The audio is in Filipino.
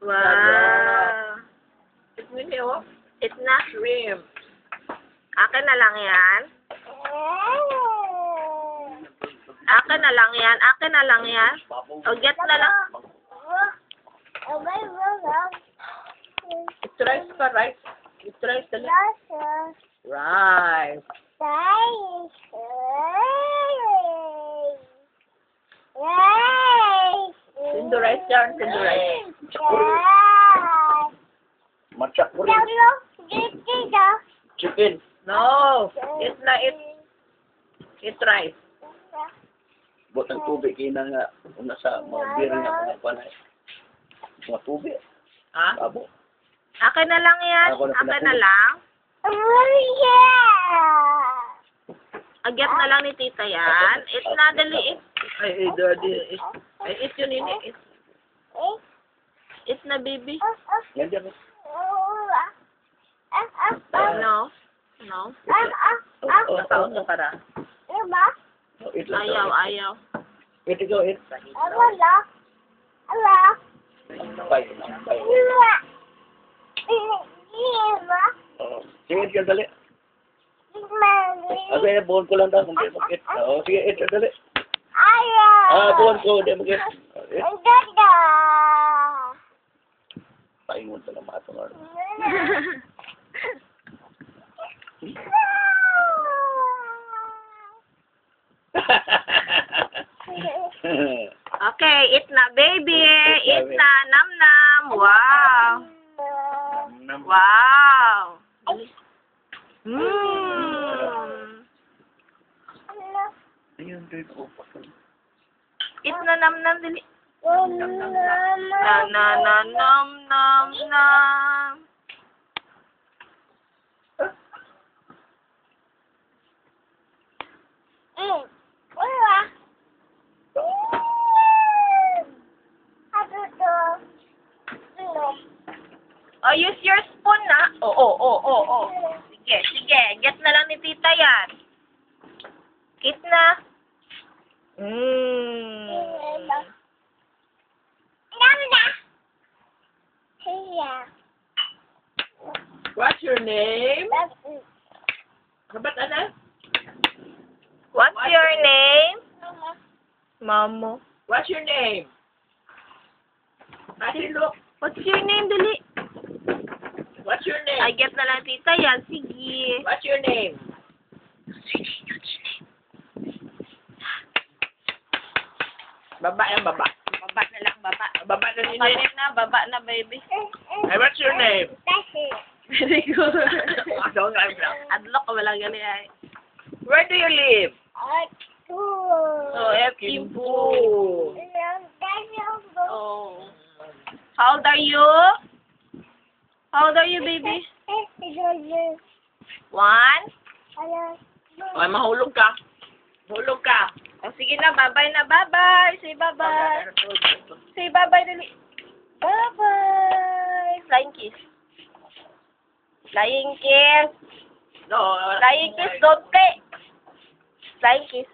Wow. It's not Shrimp. Akin na lang yan. Akin na lang yan. Akin na lang yan. O, get na lang. It's rice pa, rice. It's rice dali. Rice. Sindo rice yan, sindo rice. Machakuri. Chicken. No, it's not, it's rice. Botang tubig kina nga una sa mga beer nga mga panay. Mga tubig. Ha? Abo. Akin na lang yan. Ako na Akin na lang. Agyat na lang ni tita yan. It's not dali. Ay, it's yun ini. It's na baby. Yan diyan. No. No. Nataon ka para. Ayaw, ayaw. Ito go it. Bye. Sige, ito dali. Sige, buwan ko lang daw kung di mag-it. Sige, ito dali. Buwan ko, di mag-it. Paingon sa naman ito. Okay, eat na baby. Eat na. Nam nam. Wow. Wow. Ayun, doon ko. Eat na nam nam dali. Na na na nam nam nam. Oh, use your spoon na. Oh. Sige. Get na lang ni tita yan. Eat na. What's your name? Ba't ano? What's your name? Mamo. What's your name? Ate, look. What's your name, dali? What's your name? Ay, get na lang tita yan. Sige. What's your name? Baba yan, baba. Baba na lang, baba. Baba na nini. Kalit na, baba na, baby. Hey, what's your name? Very good. Don't I'm lang. Adlock ka wala gali ay. Where do you live? Oh, Kimpo. Oh. How old are you? How old are you, baby? 1? Ay, mahulog ka. Mahulog ka. O, sige na, bye-bye na, bye-bye. Say bye-bye. Say bye-bye, dali. Bye-bye. Flying kiss. Flying kiss. No. Flying kiss, don't play. Flying kiss.